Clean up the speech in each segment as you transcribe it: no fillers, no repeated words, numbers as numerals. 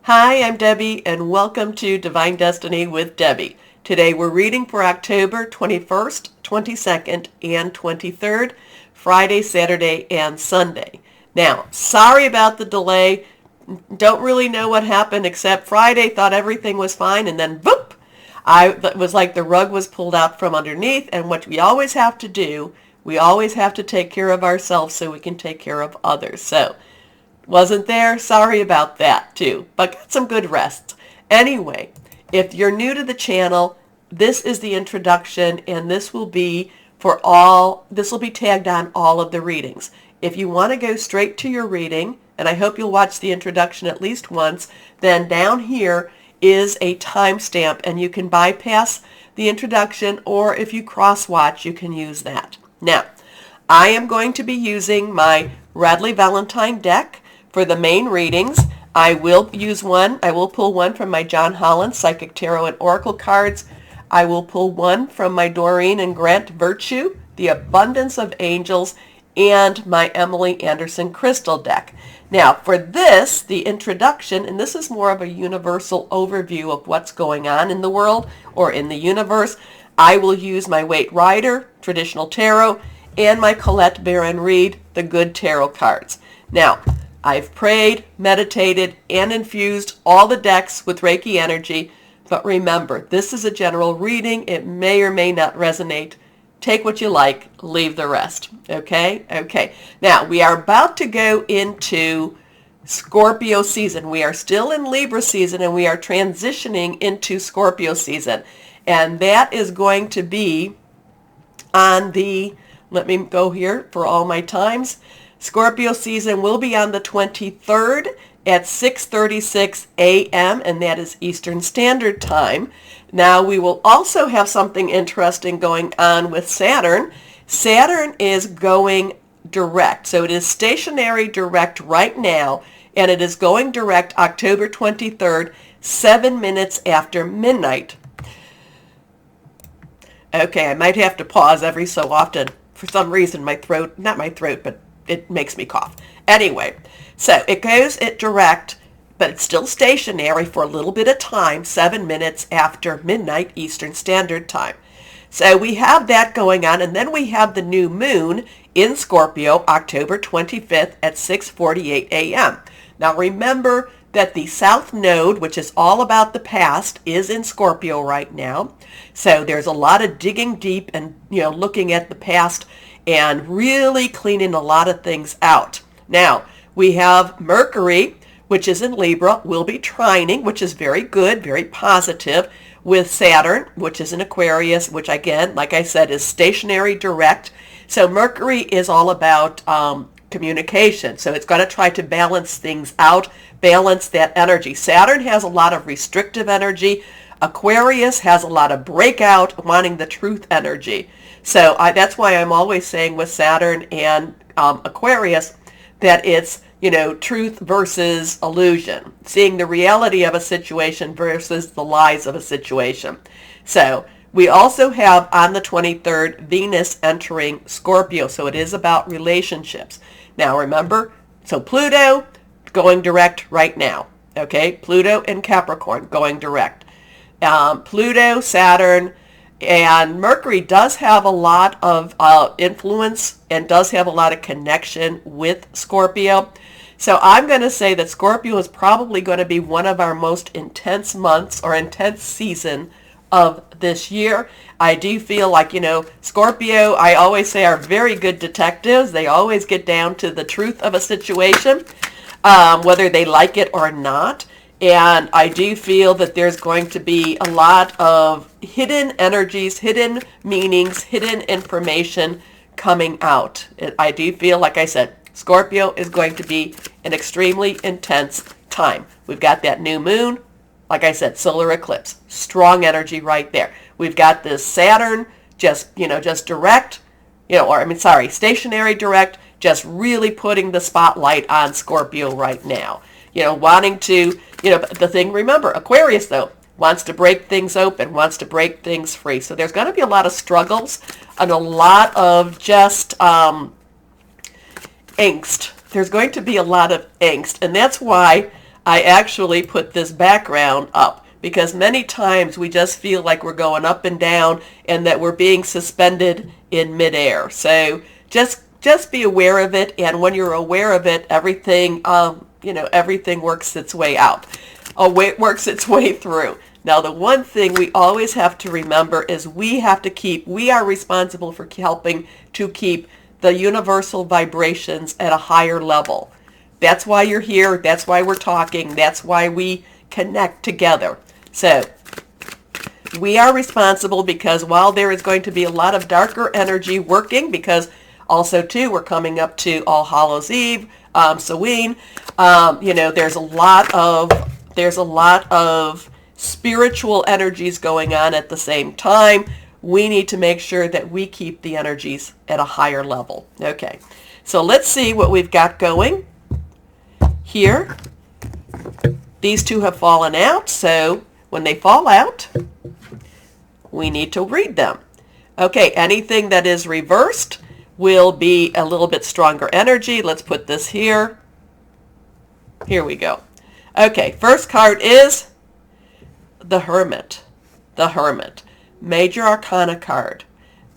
Hi, I'm Debbie, and welcome to Divine Destiny with Debbie. Today we're reading for October 21st, 22nd, and 23rd, Friday, Saturday, and Sunday. Now, sorry about the delay. Don't really know what happened except Friday thought everything was fine, and then boop! It was like the rug was pulled out from underneath, and what we always have to do, we always have to take care of ourselves so we can take care of others. So, wasn't there? Sorry about that too, but got some good rest. Anyway, if you're new to the channel, this is the introduction, and this will be tagged on all of the readings. If you want to go straight to your reading, and I hope you'll watch the introduction at least once, then down here is a timestamp, and you can bypass the introduction, or if you cross-watch, you can use that. Now, I am going to be using my Radley Valentine deck for the main readings. I will pull one from my John Holland Psychic Tarot and Oracle cards. I will pull one from my Doreen and Grant Virtue, The Abundance of Angels, and my Emily Anderson Crystal deck. Now, for this, the introduction, and this is more of a universal overview of what's going on in the world or in the universe, I will use my Waite Rider, Traditional Tarot, and my Colette Baron Reed, The Good Tarot cards. Now, I've prayed, meditated, and infused all the decks with Reiki energy, but remember, this is a general reading. It may or may not resonate. Take what you like, leave the rest. Okay? Okay. Now, we are about to go into Scorpio season. We are still in Libra season, and we are transitioning into Scorpio season. And that is going to be on the, let me go here for all my times. Scorpio season will be on the 23rd at 6:36 a.m. and that is Eastern Standard Time. Now we will also have something interesting going on with Saturn. Saturn is going direct. So it is stationary direct right now, and it is going direct October 23rd, 7 minutes after midnight. Okay, I might have to pause every so often. For some reason, but it makes me cough. Anyway, so it goes at direct, but it's still stationary for a little bit of time, 7 minutes after midnight Eastern Standard Time. So we have that going on, and then we have the new moon in Scorpio, October 25th at 6:48 a.m. Now remember that the South Node, which is all about the past, is in Scorpio right now. So there's a lot of digging deep and, looking at the past and really cleaning a lot of things out. Now, we have Mercury, which is in Libra, will be trining, which is very good, very positive, with Saturn, which is in Aquarius, which again, like I said, is stationary direct. So Mercury is all about communication. So it's going to try to balance things out, balance that energy. Saturn has a lot of restrictive energy. Aquarius has a lot of breakout, wanting the truth energy. So that's why I'm always saying with Saturn and Aquarius that it's, truth versus illusion, seeing the reality of a situation versus the lies of a situation. So we also have on the 23rd Venus entering Scorpio, so it is about relationships. Now remember, so Pluto going direct right now, okay? Pluto and Capricorn going direct. Pluto, Saturn, and Mercury does have a lot of influence and does have a lot of connection with Scorpio. So I'm going to say that Scorpio is probably going to be one of our most intense months or intense season of this year. I do feel like, Scorpio, I always say, are very good detectives. They always get down to the truth of a situation, whether they like it or not. And I do feel that there's going to be a lot of hidden energies, hidden meanings, hidden information coming out. I do feel, like I said, Scorpio is going to be an extremely intense time. We've got that new moon, like I said, solar eclipse, strong energy right there. We've got this Saturn just direct, stationary direct, just really putting the spotlight on Scorpio right now. Wanting to, the thing, remember, Aquarius, though, wants to break things open, wants to break things free. So there's going to be a lot of struggles and a lot of just angst. There's going to be a lot of angst, and that's why I actually put this background up because many times we just feel like we're going up and down and that we're being suspended in midair. So just be aware of it, and when you're aware of it, everything everything works its way out. Works its way through. Now, the one thing we always have to remember is we are responsible for helping to keep the universal vibrations at a higher level. That's why you're here. That's why we're talking. That's why we connect together. So we are responsible because while there is going to be a lot of darker energy working, because also too we're coming up to All Hallows Eve, Samhain, there's a lot of spiritual energies going on at the same time. We need to make sure that we keep the energies at a higher level. Okay, so let's see what we've got going here. These two have fallen out, so when they fall out, we need to read them. Okay, anything that is reversed will be a little bit stronger energy. Let's put this here. Here we go. Okay, first card is the Hermit. The Hermit. Major Arcana card.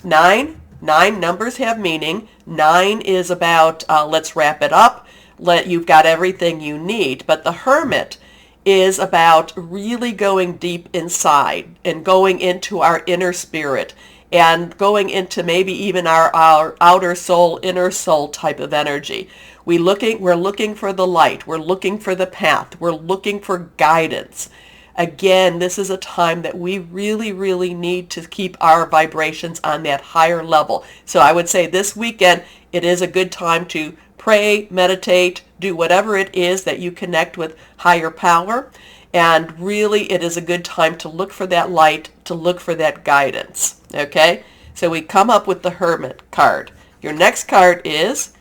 9. 9 numbers have meaning. 9 is about let's wrap it up. You've got everything you need. But the Hermit is about really going deep inside and going into our inner spirit and going into maybe even our outer soul, inner soul type of energy. We're looking for the light. We're looking for the path. We're looking for guidance. Again, this is a time that we really, really need to keep our vibrations on that higher level. So I would say this weekend, it is a good time to pray, meditate, do whatever it is that you connect with higher power. And really, it is a good time to look for that light, to look for that guidance. Okay? So we come up with the Hermit card. Your next card is,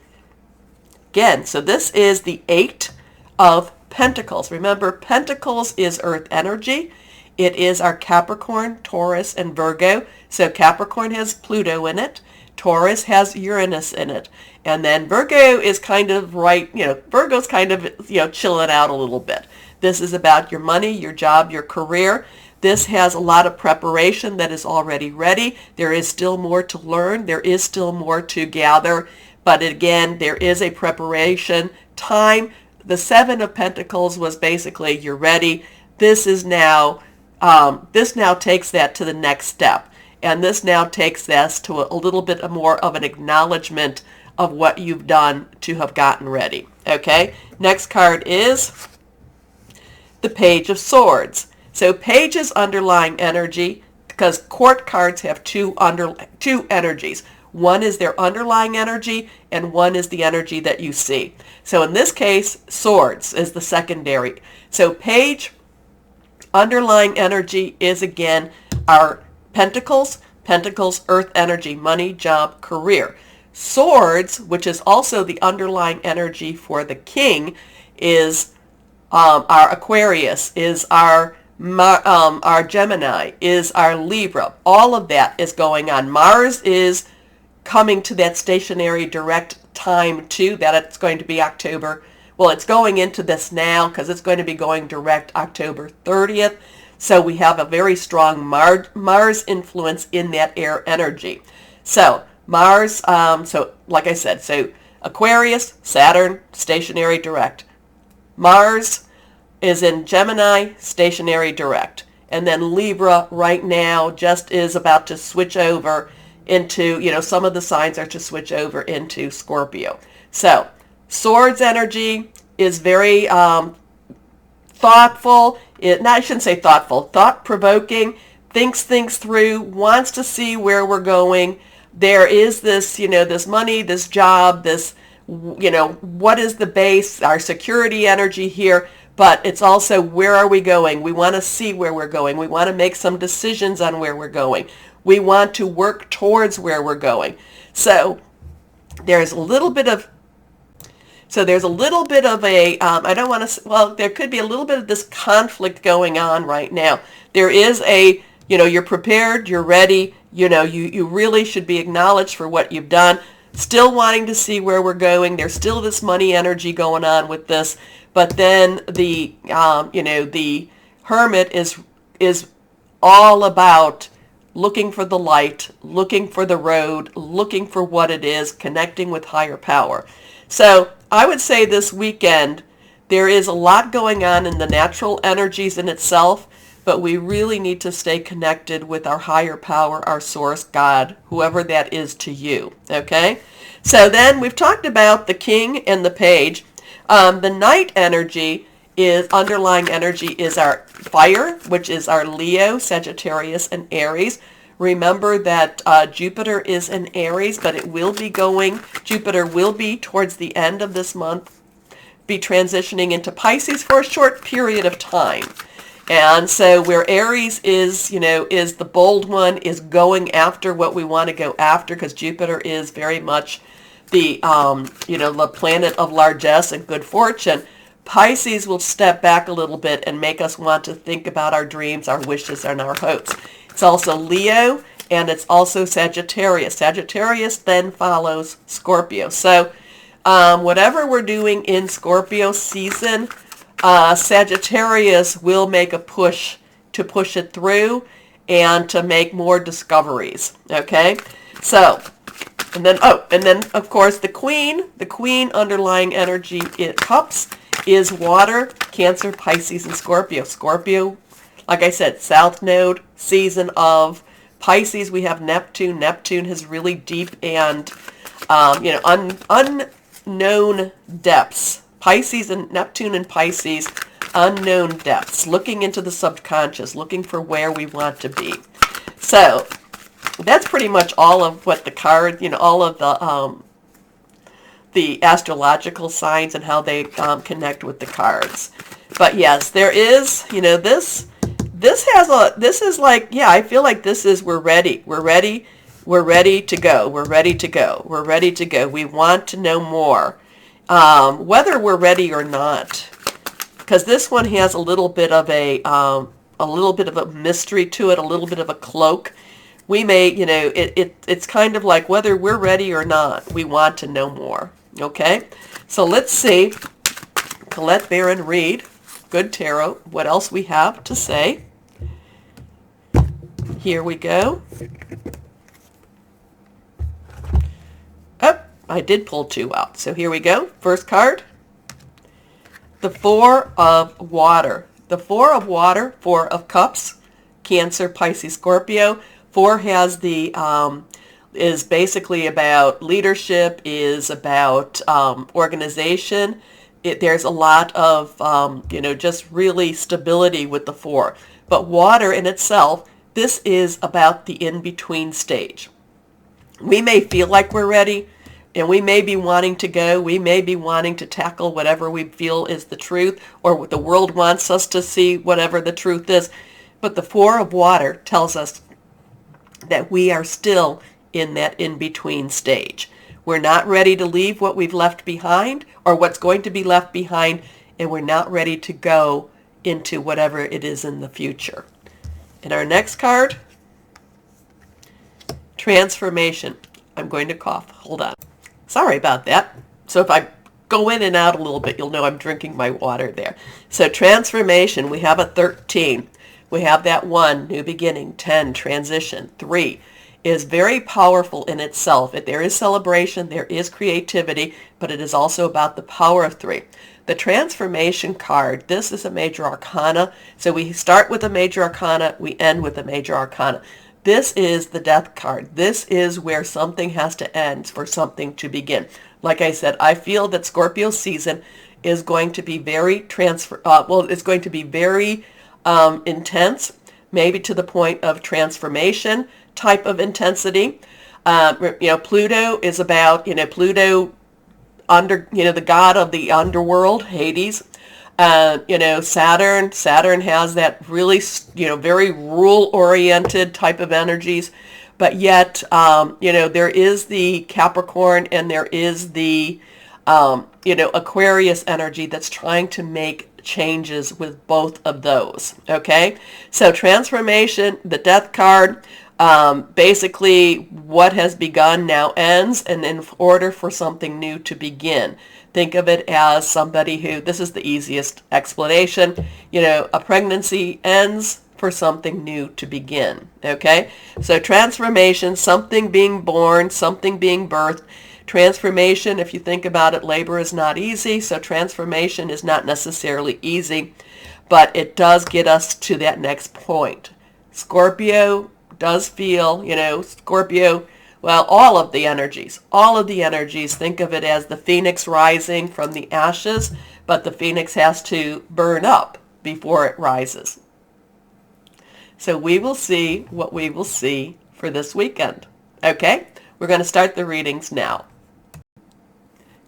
again, so this is the 8 of Pentacles. Remember, Pentacles is Earth energy. It is our Capricorn, Taurus, and Virgo. So Capricorn has Pluto in it. Taurus has Uranus in it. And then Virgo is kind of Virgo's kind of, chilling out a little bit. This is about your money, your job, your career. This has a lot of preparation that is already ready. There is still more to learn. There is still more to gather. But again, there is a preparation time. The 7 of Pentacles was basically you're ready. This now takes that to the next step. And this now takes us to a little bit more of an acknowledgement of what you've done to have gotten ready. Okay? Next card is the Page of Swords. So Page is underlying energy because court cards have two energies. One is their underlying energy, and one is the energy that you see. So in this case, Swords is the secondary. So Page, underlying energy is again our Pentacles, Earth energy, money, job, career. Swords, which is also the underlying energy for the King, is our Aquarius, is our Gemini, is our Libra. All of that is going on. Mars is coming to that stationary direct time too, that it's going to be October. Well, it's going into this now because it's going to be going direct October 30th. So we have a very strong Mars influence in that air energy. So Mars, so like I said, so Aquarius, Saturn, stationary direct. Mars is in Gemini, stationary direct. And then Libra right now just is about to switch over into, some of the signs are to switch over into Scorpio. So Swords energy is very thoughtful. I shouldn't say thoughtful, thought-provoking, thinks things through, wants to see where we're going. There is this, this money, this job, this, what is the base, our security energy here, but it's also where are we going? We want to see where we're going. We want to make some decisions on where we're going. We want to work towards where we're going. So there's a little bit of a, I don't want to, well, there could be a little bit of this conflict going on right now. There is a, you're prepared, you're ready, you really should be acknowledged for what you've done. still wanting to see where we're going. There's still this money energy going on with this, but then the the Hermit is all about looking for the light, looking for the road, looking for what it is, connecting with higher power. So I would say this weekend there is a lot going on in the natural energies in itself, but we really need to stay connected with our higher power, our source, God, whoever that is to you. Okay? So then we've talked about the King and the Page. The night energy is, underlying energy is our fire, which is our Leo, Sagittarius, and Aries. Remember that Jupiter is in Aries, but it will be going, Jupiter will be towards the end of this month, be transitioning into Pisces for a short period of time. And so where Aries is, is the bold one, is going after what we want to go after, because Jupiter is very much the, the planet of largesse and good fortune. Pisces will step back a little bit and make us want to think about our dreams, our wishes, and our hopes. It's also Leo, and it's also Sagittarius. Sagittarius then follows Scorpio. So whatever we're doing in Scorpio season, Sagittarius will make a push to push it through and to make more discoveries. Okay? So, and then of course the Queen underlying energy in Cups is water, Cancer, Pisces, and Scorpio. Scorpio, like I said, South Node, season of Pisces. We have Neptune. Neptune has really deep and unknown depths. Pisces and Neptune and Pisces, unknown depths, looking into the subconscious, looking for where we want to be. So that's pretty much all of what the card, all of the astrological signs and how they connect with the cards. But yes, there is, this is like, yeah, I feel like this is, we're ready to go. We're ready to go. We want to know more. Whether we're ready or not, because this one has a little bit of a mystery to it, a little bit of a cloak. We may, it's kind of like whether we're ready or not, we want to know more. Okay, so let's see. Colette Barron Reed, Good Tarot, what else we have to say. Here we go. Oh, I did pull two out. So here we go. First card. The Four of Water. The Four of Water, Four of Cups, Cancer, Pisces, Scorpio. Four has the, is basically about leadership, is about organization. There's a lot of, just really stability with the four. But water in itself, this is about the in-between stage. We may feel like we're ready, and we may be wanting to go. We may be wanting to tackle whatever we feel is the truth, or what the world wants us to see, whatever the truth is. But the Four of Water tells us that we are still in that in-between stage. We're not ready to leave what we've left behind or what's going to be left behind, and we're not ready to go into whatever it is in the future. And our next card, Transformation. I'm going to cough. Hold on. Sorry about that. So if I go in and out a little bit, you'll know I'm drinking my water there. So Transformation, we have a 13. We have that 1, new beginning, 10, transition, 3. Is very powerful in itself. There is celebration, there is creativity, but it is also about the power of 3. The Transformation card, this is a major arcana. So we start with a major arcana, we end with a major arcana. This is the Death card. This is where something has to end for something to begin. Like I said, I feel that Scorpio season is going to be very it's going to be very intense, maybe to the point of transformation type of intensity. Pluto is about, Pluto the god of the underworld, Hades. Saturn has that really, very rule-oriented type of energies. But yet, there is the Capricorn and there is the, Aquarius energy that's trying to make changes with both of those. Okay? So Transformation, the Death card, Basically, what has begun now ends, and in order for something new to begin. Think of it as somebody who, this is the easiest explanation, a pregnancy ends for something new to begin, okay? So transformation, something being born, something being birthed. Transformation, if you think about it, labor is not easy, so transformation is not necessarily easy, but it does get us to that next point. Scorpio does feel, Scorpio, well, all of the energies, think of it as the phoenix rising from the ashes, but the phoenix has to burn up before it rises. So we will see what we will see for this weekend. Okay, we're going to start the readings now.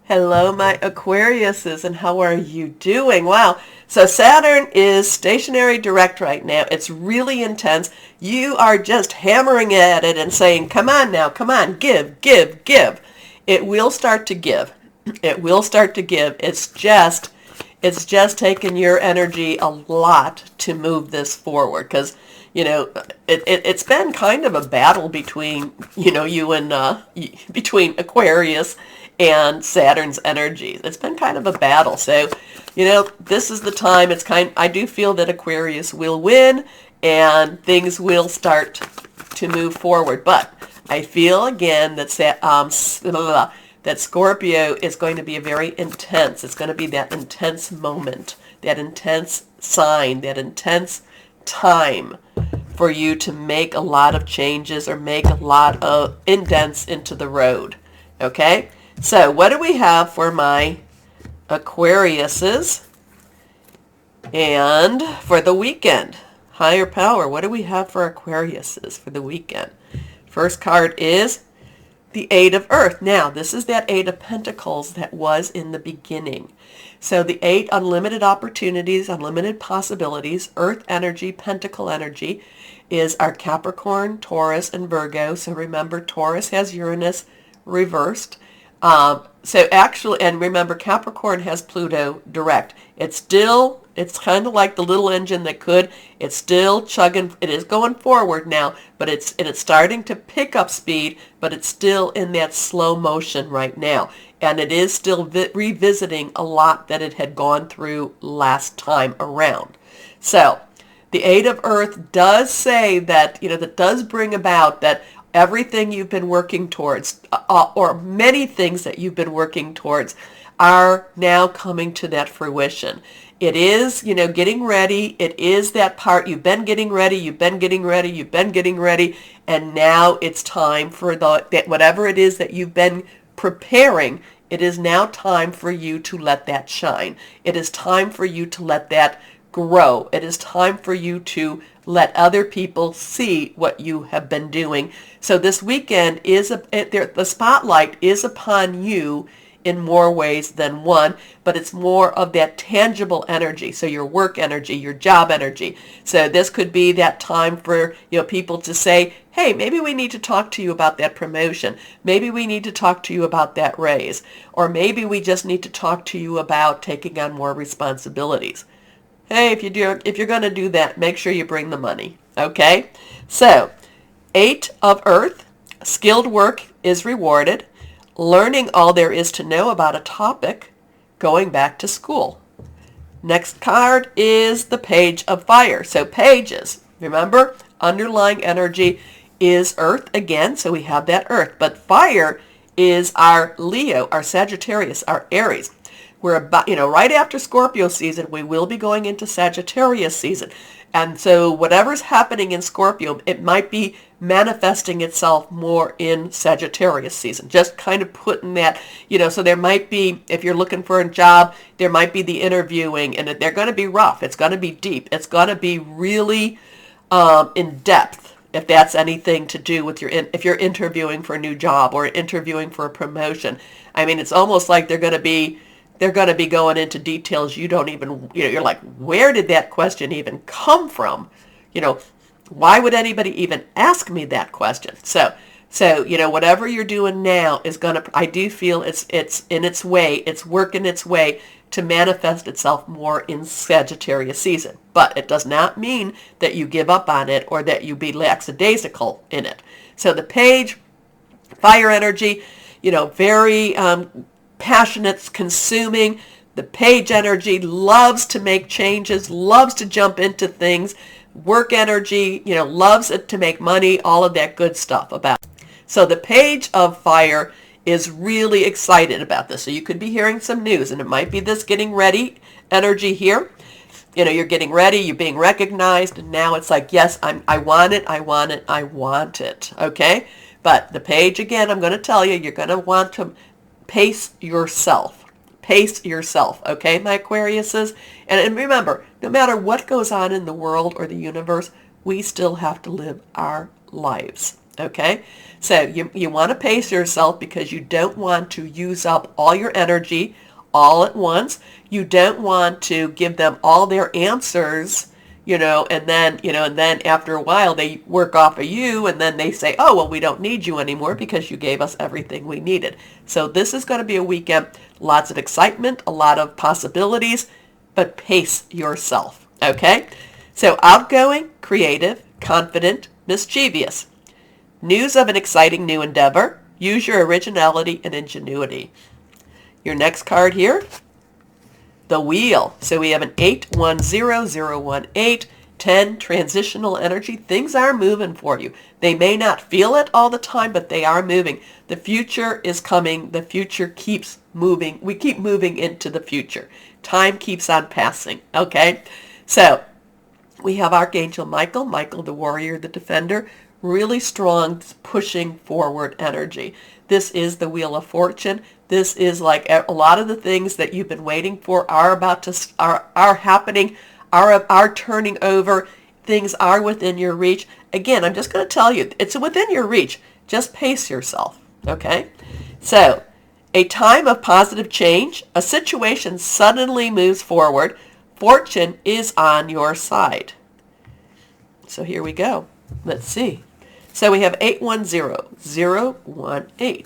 Hello, my Aquariuses, and how are you doing? Wow. So Saturn is stationary direct right now. It's really intense. You are just hammering at it and saying, come on now, come on, give, give, give. It will start to give. It will start to give. It's just taken your energy a lot to move this forward because, it's been kind of a battle between, you and, between Aquarius and Saturn's energies. It's been kind of a battle. So, this is the time. I do feel that Aquarius will win and things will start to move forward. But I feel again that that Scorpio is going to be very intense. It's going to be that intense moment, that intense sign, that intense time for you to make a lot of changes or make a lot of indents into the road. Okay? So what do we have for my Aquariuses and for the weekend? Higher power, what do we have for Aquariuses for the weekend? First card is the Eight of Earth. Now, this is that Eight of Pentacles that was in the beginning. So the Eight, unlimited opportunities, unlimited possibilities, Earth energy, Pentacle energy is our Capricorn, Taurus, and Virgo. So remember, Taurus has Uranus reversed. So actually, and remember, Capricorn has Pluto direct. It's kind of like the little engine that could. It's still chugging. It is going forward now, but it's starting to pick up speed, but it's still in that slow motion right now. And it is still revisiting a lot that it had gone through last time around. So the Eight of Earth does say that, that does bring about that everything you've been working towards, or many things that you've been working towards, are now coming to that fruition. It is, getting ready. It is that part. You've been getting ready. You've been getting ready. You've been getting ready. And now it's time for that whatever it is that you've been preparing. It is now time for you to let that shine. It is time for you to let that grow. It is time for you to let other people see what you have been doing. So this weekend the spotlight is upon you in more ways than one, but it's more of that tangible energy. So your work energy, your job energy. So this could be that time for people to say, hey, maybe we need to talk to you about that promotion. Maybe we need to talk to you about that raise. Or maybe we just need to talk to you about taking on more responsibilities. Hey, if you're going to do that, make sure you bring the money. Okay? So, Eight of Earth, skilled work is rewarded. Learning all there is to know about a topic, going back to school. Next card is the Page of Fire. So pages, remember, underlying energy is Earth again, so we have that Earth. But fire is our Leo, our Sagittarius, our Aries. We're about, right after Scorpio season, we will be going into Sagittarius season. And so whatever's happening in Scorpio, it might be manifesting itself more in Sagittarius season. Just kind of putting that, so there might be, if you're looking for a job, there might be the interviewing, and they're going to be rough. It's going to be deep. It's going to be really in depth, if that's anything to do with if you're interviewing for a new job or interviewing for a promotion. I mean, it's almost like they're going to be going into details you don't even, you're like, where did that question even come from? Why would anybody even ask me that question? So whatever you're doing now is I do feel it's in its way, it's working its way to manifest itself more in Sagittarius season. But it does not mean that you give up on it or that you be lackadaisical in it. So the page, fire energy, very passionate, consuming. The page energy loves to make changes, loves to jump into things. Work energy, loves it to make money, all of that good stuff about it. So the page of fire is really excited about this. So you could be hearing some news, and it might be this getting ready energy here. You're getting ready, you're being recognized, and now it's like, yes, I want it, I want it, I want it, okay? But the page, again, I'm going to tell you, you're going to want to pace yourself. Pace yourself, okay, my Aquariuses? And remember, no matter what goes on in the world or the universe, we still have to live our lives, okay? So you want to pace yourself because you don't want to use up all your energy all at once. You don't want to give them all their answers, and then after a while they work off of you, and then they say, oh, well, we don't need you anymore because you gave us everything we needed. So this is going to be a weekend, lots of excitement, a lot of possibilities, but pace yourself, okay? So outgoing, creative, confident, mischievous. News of an exciting new endeavor. Use your originality and ingenuity. Your next card here, the wheel. So we have an 810018, 10 transitional energy. Things are moving for you. They may not feel it all the time, but they are moving. The future is coming. The future keeps moving. We keep moving into the future. Time keeps on passing, okay? So we have Archangel Michael, Michael the warrior, the defender, really strong, pushing forward energy. This is the Wheel of Fortune. This is like a lot of the things that you've been waiting for are about to are happening, are turning over. Things are within your reach. Again, I'm just going to tell you, it's within your reach. Just pace yourself, okay? So, a time of positive change. A situation suddenly moves forward. Fortune is on your side. So here we go. Let's see. So we have 810018.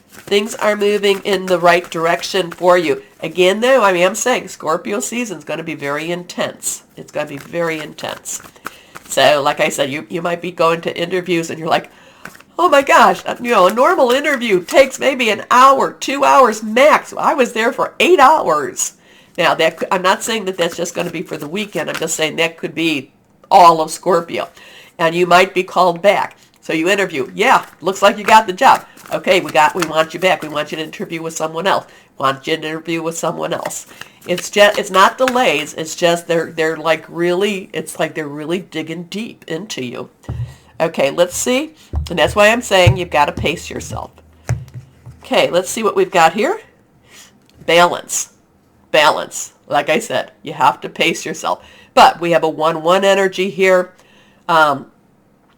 Things are moving in the right direction for you. Again, though, I'm saying Scorpio season is going to be very intense. It's going to be very intense. So, like I said, you might be going to interviews and you're like, oh my gosh, a normal interview takes maybe an hour, 2 hours max. I was there for 8 hours. Now, I'm not saying that that's just going to be for the weekend. I'm just saying that could be all of Scorpio. And you might be called back. So you interview. Yeah, looks like you got the job. Okay, we want you back. We want you to interview with someone else. Want you to interview with someone else. It's not delays. It's just they're like really, it's like they're really digging deep into you. Okay, let's see. And that's why I'm saying you've got to pace yourself. Okay, let's see what we've got here. Balance. Balance. Like I said, you have to pace yourself. But we have a 1-1 energy here.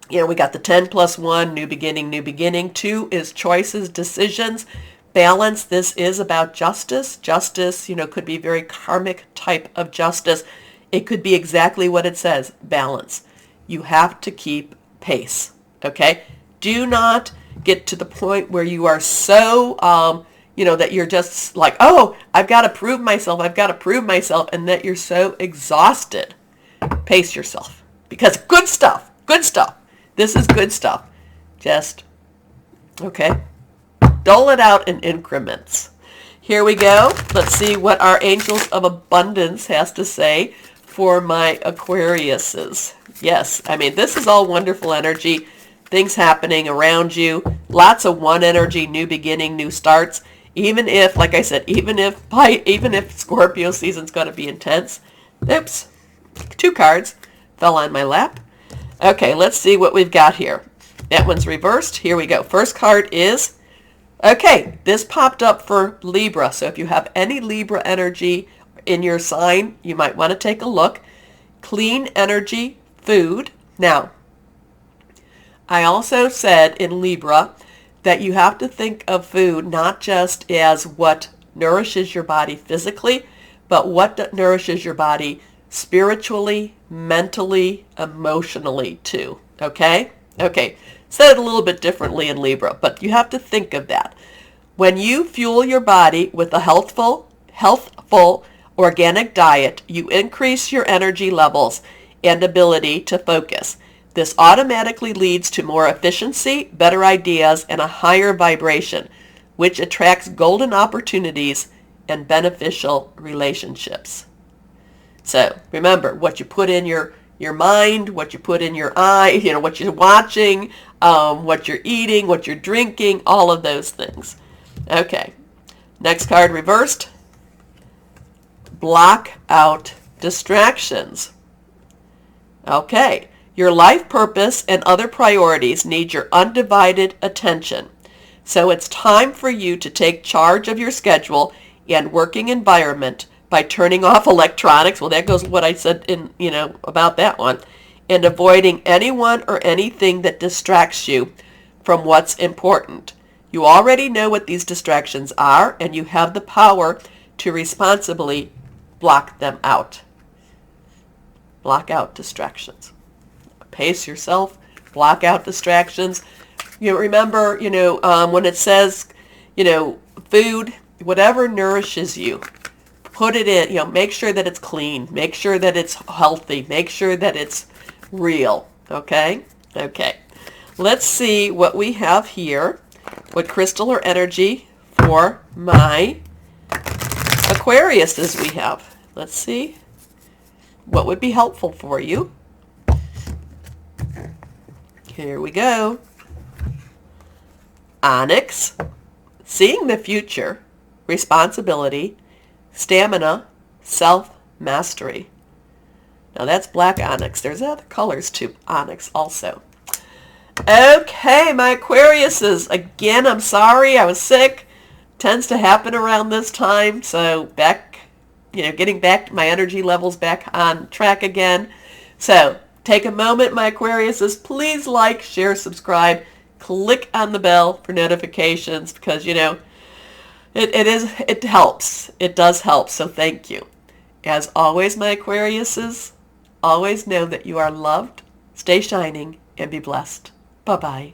We got the 10 plus 1, new beginning, new beginning. 2 is choices, decisions. Balance, this is about justice. Justice, could be very karmic type of justice. It could be exactly what it says, balance. You have to keep pace, okay? Do not get to the point where you are so, that you're just like, oh, I've got to prove myself, and that you're so exhausted. Pace yourself, because good stuff. This is good stuff. Just, okay, dole it out in increments. Here we go. Let's see what our Angels of Abundance has to say for my Aquariuses. Yes, this is all wonderful energy. Things happening around you. Lots of 1 energy, new beginning, new starts. Even if, like I said, even if Scorpio season's going to be intense. Oops, 2 cards fell on my lap. Okay, let's see what we've got here. That one's reversed. Here we go. First card is, okay, this popped up for Libra. So if you have any Libra energy in your sign, you might want to take a look. Clean energy, food. Now, I also said in Libra that you have to think of food not just as what nourishes your body physically, but what nourishes your body spiritually, mentally, emotionally too. Okay? Okay. Said it a little bit differently in Libra, but you have to think of that. When you fuel your body with a healthful organic diet, you increase your energy levels and ability to focus. This automatically leads to more efficiency, better ideas, and a higher vibration, which attracts golden opportunities and beneficial relationships. So remember, what you put in your mind, what you put in your eye, what you're watching, what you're eating, what you're drinking, all of those things. Okay, next card reversed. Block out distractions. Okay, your life purpose and other priorities need your undivided attention. So it's time for you to take charge of your schedule and working environment by turning off electronics. Well, that goes what I said about that one. And avoiding anyone or anything that distracts you from what's important. You already know what these distractions are, and you have the power to responsibly block them out. Block out distractions. Pace yourself. Block out distractions. Remember, when it says, food, whatever nourishes you, put it in, make sure that it's clean. Make sure that it's healthy. Make sure that it's real. Okay? Okay. Let's see what we have here. What crystal or energy for my Aquariuses we have. Let's see what would be helpful for you. Here we go. Onyx, seeing the future, responsibility, stamina, self-mastery. Now that's black onyx. There's other colors to onyx also. Okay, my Aquariuses. Again, I'm sorry, I was sick. Tends to happen around this time, so getting back my energy levels back on track again. So take a moment, my Aquariuses. Please like, share, subscribe. Click on the bell for notifications because, it helps. It does help, so thank you. As always, my Aquariuses, always know that you are loved, stay shining, and be blessed. Bye-bye.